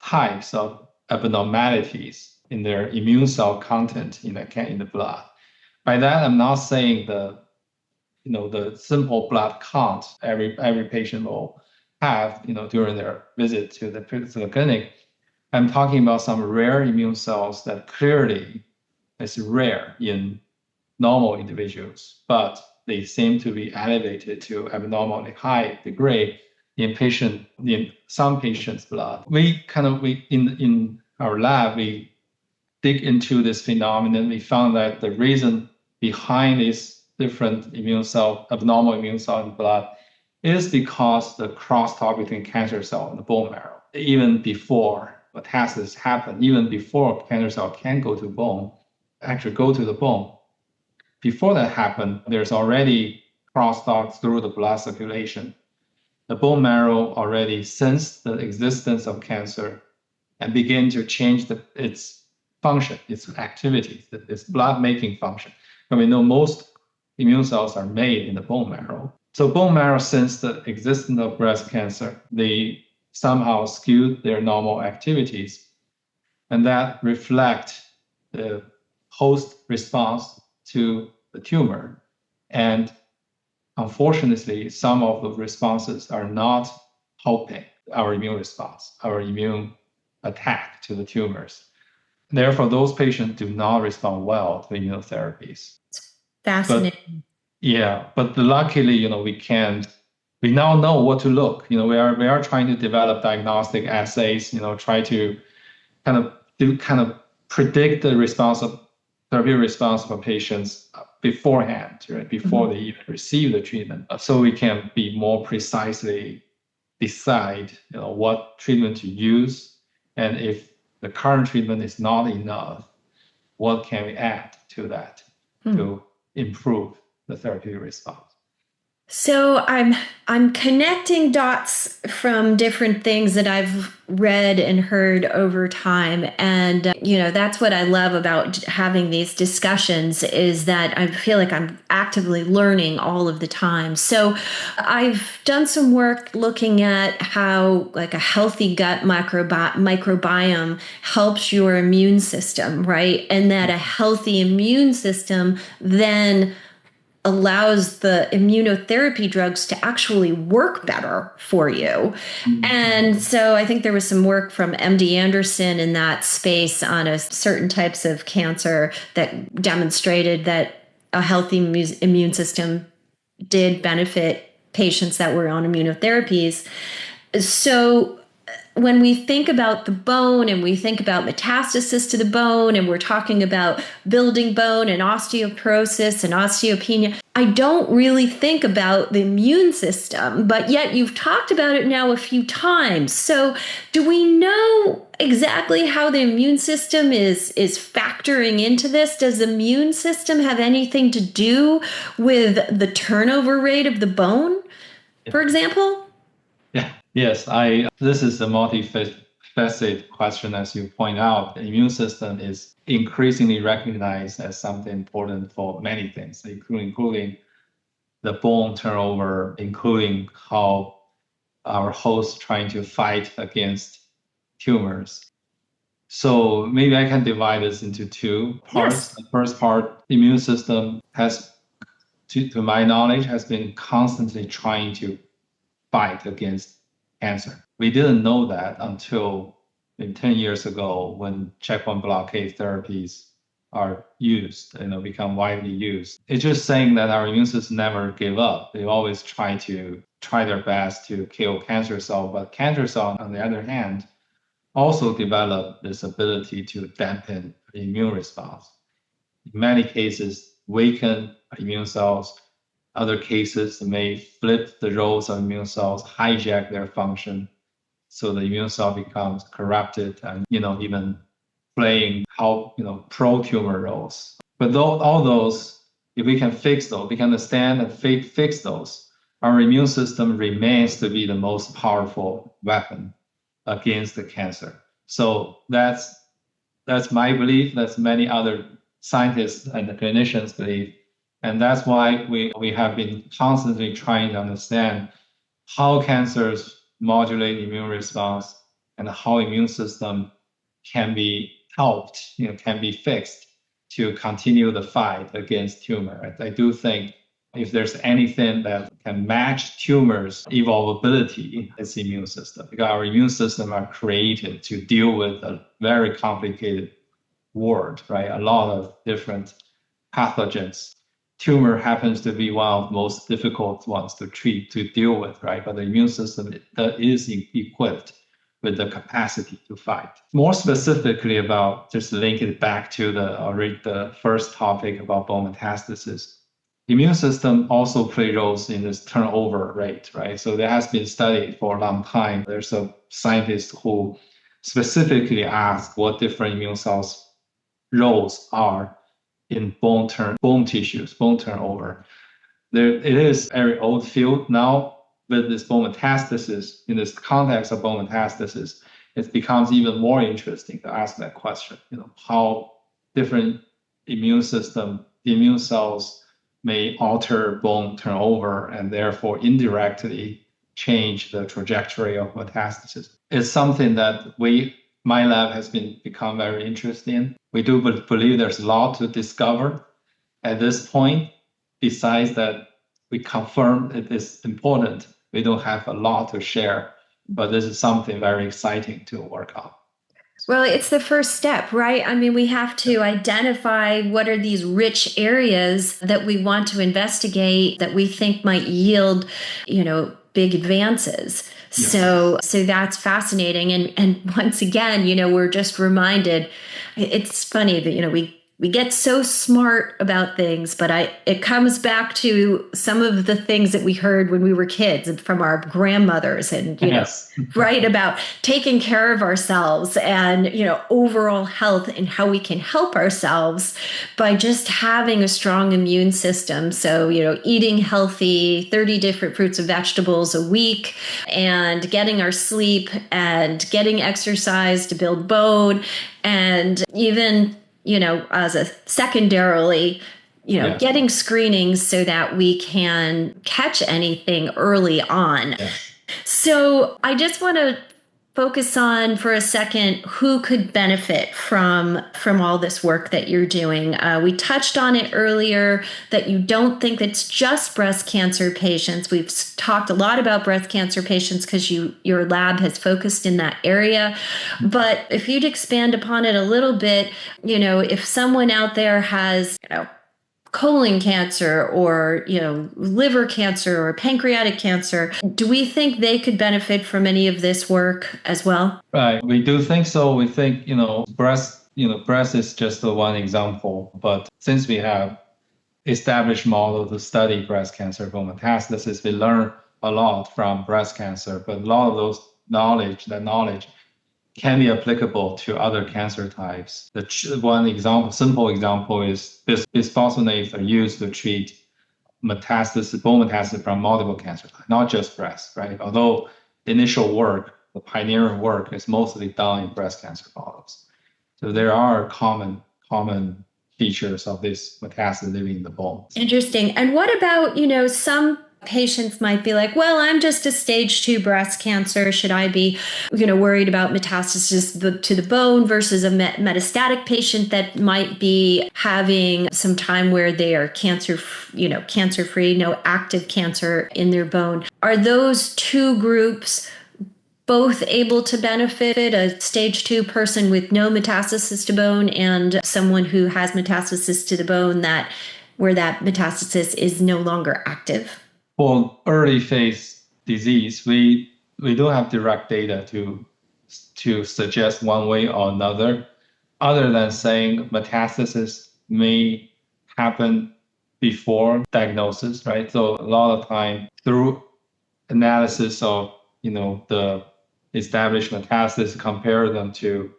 [SPEAKER 2] types of abnormalities in their immune cell content in the blood. By that, I'm not saying the simple blood count every patient will have during their visit to the clinic. I'm talking about some rare immune cells that clearly is rare in normal individuals, but they seem to be elevated to abnormally high degree in some patients' blood. We in our lab, we dig into this phenomenon. We found that the reason behind this different abnormal immune cell in the blood is because the crosstalk between cancer cell and the bone marrow, even before metastasis happen, even before cancer cell can go to the bone, before that happened, there's already crosstalk through the blood circulation. The bone marrow already sensed the existence of cancer and begin to change its function, its activity, its blood-making function. And we know most immune cells are made in the bone marrow. So bone marrow sensed the existence of breast cancer. They somehow skewed their normal activities, and that reflect the host response to the tumor. And unfortunately, some of the responses are not helping our immune response, our immune attack to the tumors. Therefore, those patients do not respond well to immunotherapies.
[SPEAKER 1] Fascinating.
[SPEAKER 2] But luckily, we now know what to look. We are trying to develop diagnostic assays, try to kind of predict the therapy response for patients beforehand, right, before they even receive the treatment, so we can be more precisely decide, what treatment to use, and if the current treatment is not enough, what can we add to that to improve the therapeutic response.
[SPEAKER 1] So I'm connecting dots from different things that I've read and heard over time, and that's what I love about having these discussions, is that I feel like I'm actively learning all of the time. So I've done some work looking at how like a healthy gut microbiome helps your immune system, right? And that a healthy immune system then allows the immunotherapy drugs to actually work better for you. And so I think there was some work from MD Anderson in that space on certain types of cancer that demonstrated that a healthy immune system did benefit patients that were on immunotherapies. So when we think about the bone and we think about metastasis to the bone, and we're talking about building bone and osteoporosis and osteopenia, I don't really think about the immune system, but yet you've talked about it now a few times. So do we know exactly how the immune system is factoring into this? Does the immune system have anything to do with the turnover rate of the bone, for example?
[SPEAKER 2] Yeah. Yes, this is a multifaceted question, as you point out. The immune system is increasingly recognized as something important for many things, including the bone turnover, including how our host trying to fight against tumors. So maybe I can divide this into two parts.
[SPEAKER 1] Yes.
[SPEAKER 2] The first part, immune system has, to my knowledge, has been constantly trying to fight against cancer. We didn't know that until 10 years ago when checkpoint blockade therapies are used, become widely used. It's just saying that our immune system never give up. They always try their best to kill cancer cell, but cancer cell, on the other hand, also develop this ability to dampen the immune response. In many cases, weaken immune cells. Other cases may flip the roles of immune cells, hijack their function, so the immune cell becomes corrupted and even playing pro-tumor roles. But all those, if we can fix those, we can understand and fix those, our immune system remains to be the most powerful weapon against the cancer. So that's my belief. That's many other scientists and clinicians believe. And that's why we have been constantly trying to understand how cancers modulate immune response and how immune system can be helped, can be fixed to continue the fight against tumor. I do think if there's anything that can match tumors' evolvability, it's immune system. Because our immune system are created to deal with a very complicated world, right? A lot of different pathogens. Tumor happens to be one of the most difficult ones to treat, to deal with, right? But the immune system is equipped with the capacity to fight. More specifically about, just link it back to the first topic about bone metastasis. The immune system also plays roles in this turnover rate, right? So there has been studied for a long time. There's a scientist who specifically asked what different immune cells roles are in bone tissues, bone turnover. It is a very old field now. With this bone metastasis, in this context of bone metastasis, it becomes even more interesting to ask that question. How different immune cells may alter bone turnover and therefore indirectly change the trajectory of metastasis. It's something that my lab has become very interested in. We do believe there's a lot to discover at this point. Besides that, we confirm it is important. We don't have a lot to share, but this is something very exciting to work on.
[SPEAKER 1] Well, it's the first step, right? I mean, we have to identify what are these rich areas that we want to investigate that we think might yield, big advances.
[SPEAKER 2] Yes.
[SPEAKER 1] So that's fascinating. And once again, we're just reminded, it's funny that, we get so smart about things, but it comes back to some of the things that we heard when we were kids and from our grandmothers and,
[SPEAKER 2] Yes.
[SPEAKER 1] right, about taking care of ourselves and, overall health and how we can help ourselves by just having a strong immune system. So, eating healthy, 30 different fruits and vegetables a week and getting our sleep and getting exercise to build bone and even as a secondarily,
[SPEAKER 2] Yeah.
[SPEAKER 1] getting screenings so that we can catch anything early on.
[SPEAKER 2] Yeah.
[SPEAKER 1] So I just want to focus on for a second who could benefit from all this work that you're doing. We touched on it earlier that you don't think it's just breast cancer patients. We've talked a lot about breast cancer patients because your lab has focused in that area. But if you'd expand upon it a little bit, if someone out there has, colon cancer or liver cancer or pancreatic cancer, do we think they could benefit from any of this work as well?
[SPEAKER 2] Right, we do think so. We think breast is just the one example, but since we have established model to study breast cancer bone metastasis, we learn a lot from breast cancer, but a lot of that knowledge can be applicable to other cancer types. Simple example is bisphosphonates are used to treat bone metastasis from multiple cancer types, not just breast, right? Although the pioneering work is mostly done in breast cancer models. So there are common features of this metastasis living in the bone.
[SPEAKER 1] Interesting. And what about, some patients might be like, well, I'm just a stage 2 breast cancer. Should I be, worried about metastasis to the bone versus a metastatic patient that might be having some time where they are cancer-free, no active cancer in their bone? Are those two groups both able to benefit, a stage 2 person with no metastasis to bone and someone who has metastasis to the bone where that metastasis is no longer active?
[SPEAKER 2] For early phase disease, we don't have direct data to suggest one way or another, other than saying metastasis may happen before diagnosis, right? So a lot of time through analysis of the established metastasis, compare them to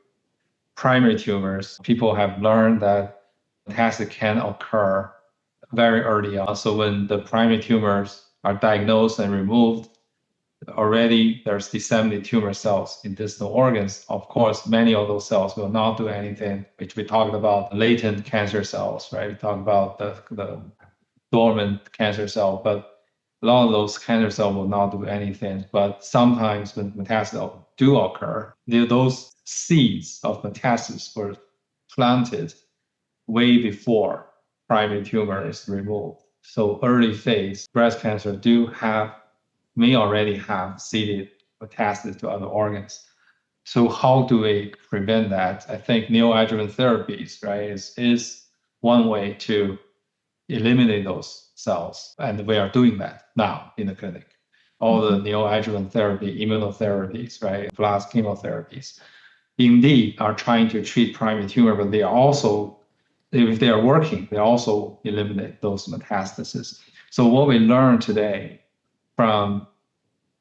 [SPEAKER 2] primary tumors, people have learned that metastasis can occur very early on. So when the primary tumors are diagnosed and removed, already there's disseminated tumor cells in distal organs. Of course, many of those cells will not do anything, which we talked about latent cancer cells, right? We talked about the dormant cancer cell, but a lot of those cancer cells will not do anything. But sometimes when metastases do occur, those seeds of metastasis were planted way before primary tumor is removed. So early phase breast cancer may already have seeded metastasis to other organs. So how do we prevent that? I think neoadjuvant therapies, right, is one way to eliminate those cells. And we are doing that now in the clinic. All the neoadjuvant therapy, immunotherapies, right, plus chemotherapies, indeed are trying to treat primary tumor, but they are also, if they are working, they also eliminate those metastases. So what we learned today from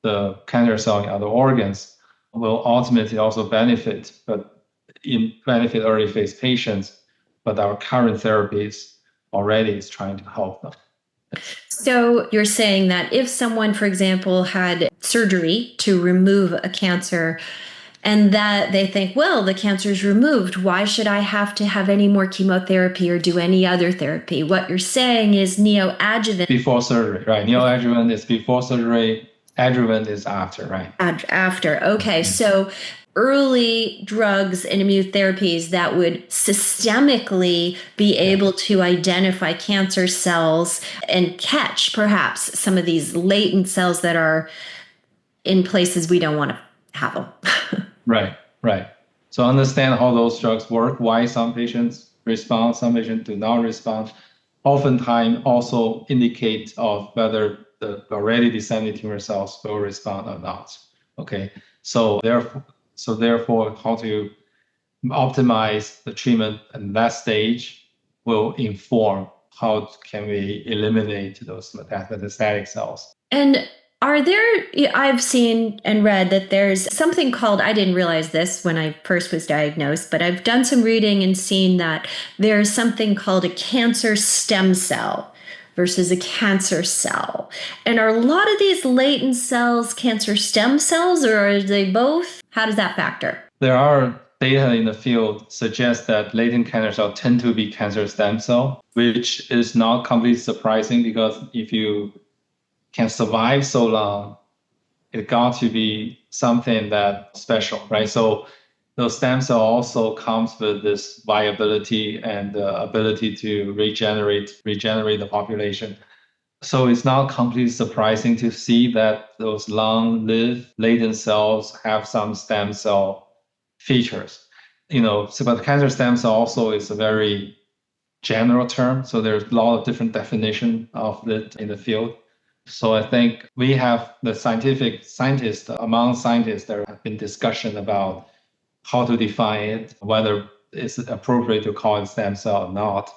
[SPEAKER 2] the cancer cell in other organs will ultimately also benefit early phase patients, but our current therapies already is trying to help them.
[SPEAKER 1] So you're saying that if someone, for example, had surgery to remove a cancer and that they think, well, the cancer is removed, why should I have to have any more chemotherapy or do any other therapy? What you're saying is neoadjuvant.
[SPEAKER 2] Before surgery, right? Neoadjuvant is before surgery, adjuvant is after, right?
[SPEAKER 1] After. Okay. So early drugs and immunotherapies that would systemically be able to identify cancer cells and catch perhaps some of these latent cells that are in places we don't want to have them.
[SPEAKER 2] Right. So understand how those drugs work, why some patients respond, some patients do not respond. Oftentimes also indicate of whether the already disseminated tumor cells will respond or not. Okay. So therefore, how to optimize the treatment at that stage will inform how can we eliminate those metastatic cells.
[SPEAKER 1] And I've seen and read that there's something called, I didn't realize this when I first was diagnosed, but I've done some reading and seen that there's something called a cancer stem cell versus a cancer cell. And are a lot of these latent cells cancer stem cells, or are they both? How does that factor?
[SPEAKER 2] There are data in the field suggest that latent cancer cells tend to be cancer stem cell, which is not completely surprising because if you can survive so long, it got to be something that special, right? So those stem cells also comes with this viability and the ability to regenerate the population. So it's not completely surprising to see that those long-lived latent cells have some stem cell features. But cancer stem cell also is a very general term. So there's a lot of different definition of it in the field. So I think we have the among scientists, there have been discussion about how to define it, whether it's appropriate to call it stem cell or not.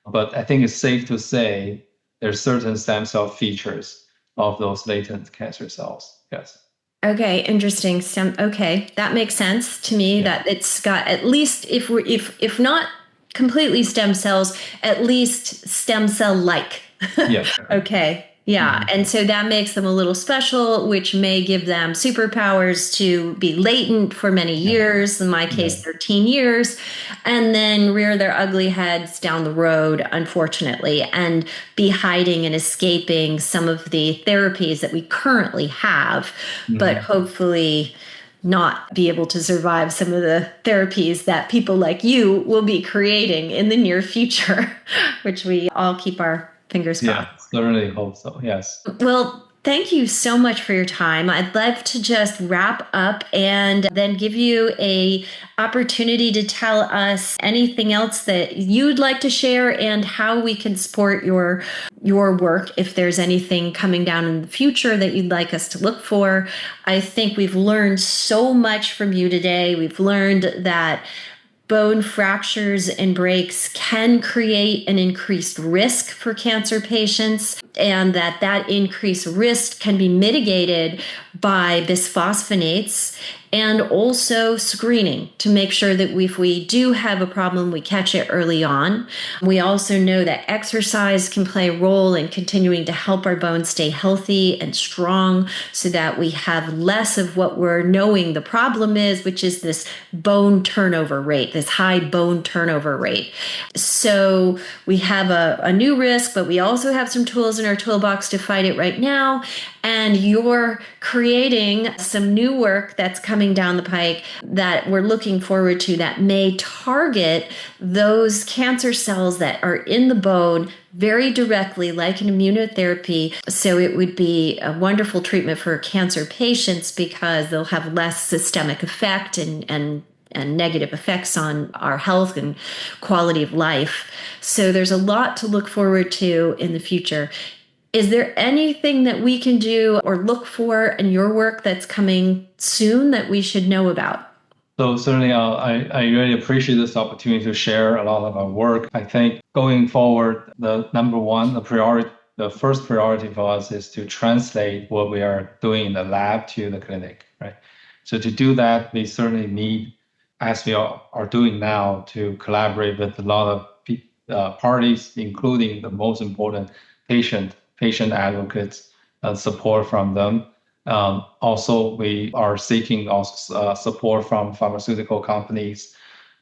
[SPEAKER 2] But I think it's safe to say there's certain stem cell features of those latent cancer cells. Yes.
[SPEAKER 1] Okay, interesting. Okay, that makes sense to me. That it's got at least, if not completely stem cells, at least stem cell like.
[SPEAKER 2] Yeah.
[SPEAKER 1] Okay. Yeah. And so that makes them a little special, which may give them superpowers to be latent for many years, in my case, 13 years, and then rear their ugly heads down the road, unfortunately, and be hiding and escaping some of the therapies that we currently have, but hopefully not be able to survive some of the therapies that people like you will be creating in the near future, which we all keep our fingers crossed.
[SPEAKER 2] Yeah, certainly hope so. Yes.
[SPEAKER 1] Well, thank you so much for your time. I'd love to just wrap up and then give you a opportunity to tell us anything else that you'd like to share and how we can support your work if there's anything coming down in the future that you'd like us to look for. I think we've learned so much from you today. We've learned that bone fractures and breaks can create an increased risk for cancer patients, and that increased risk can be mitigated by bisphosphonates and also screening to make sure that if we do have a problem, we catch it early on. We also know that exercise can play a role in continuing to help our bones stay healthy and strong so that we have less of what we're knowing the problem is, which is this bone turnover rate, this high bone turnover rate. So we have a new risk, but we also have some tools in our toolbox to fight it right now. And you're creating some new work that's coming down the pike that we're looking forward to that may target those cancer cells that are in the bone very directly, like an immunotherapy. So it would be a wonderful treatment for cancer patients because they'll have less systemic effect and negative effects on our health and quality of life. So there's a lot to look forward to in the future. Is there anything that we can do or look for in your work that's coming soon that we should know about?
[SPEAKER 2] So certainly, I really appreciate this opportunity to share a lot of our work. I think going forward, the number one, the first priority for us is to translate what we are doing in the lab to the clinic, right? So to do that, we certainly need, as we are doing now, to collaborate with a lot of parties, including the most important patient advocates, support from them. Also, we are seeking support from pharmaceutical companies,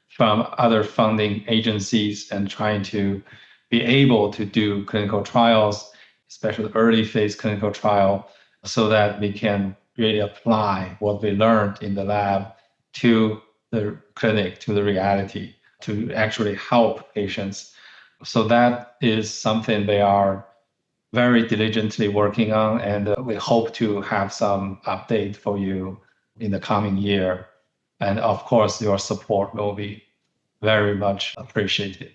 [SPEAKER 2] from other funding agencies, and trying to be able to do clinical trials, especially early phase clinical trial, so that we can really apply what we learned in the lab to the clinic, to the reality, to actually help patients. So that is something they are very diligently working on, and we hope to have some update for you in the coming year. And of course, your support will be very much appreciated.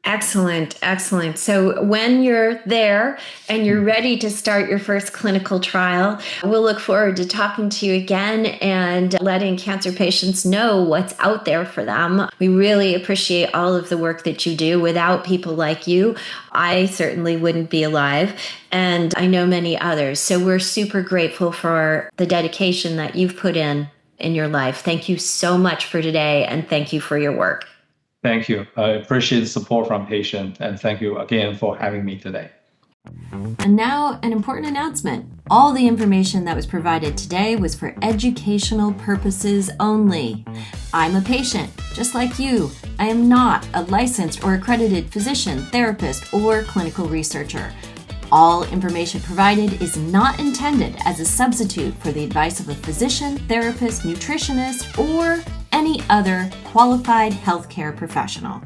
[SPEAKER 1] Excellent, excellent. So when you're there and you're ready to start your first clinical trial, we'll look forward to talking to you again and letting cancer patients know what's out there for them. We really appreciate all of the work that you do. Without people like you, I certainly wouldn't be alive, and I know many others. So we're super grateful for the dedication that you've put in your life. Thank you so much for today, and thank you for your work.
[SPEAKER 2] Thank you. I appreciate the support from patients, and thank you again for having me today.
[SPEAKER 1] And now, an important announcement. All the information that was provided today was for educational purposes only. I'm a patient, just like you. I am not a licensed or accredited physician, therapist, or clinical researcher. All information provided is not intended as a substitute for the advice of a physician, therapist, nutritionist, or any other qualified healthcare professional.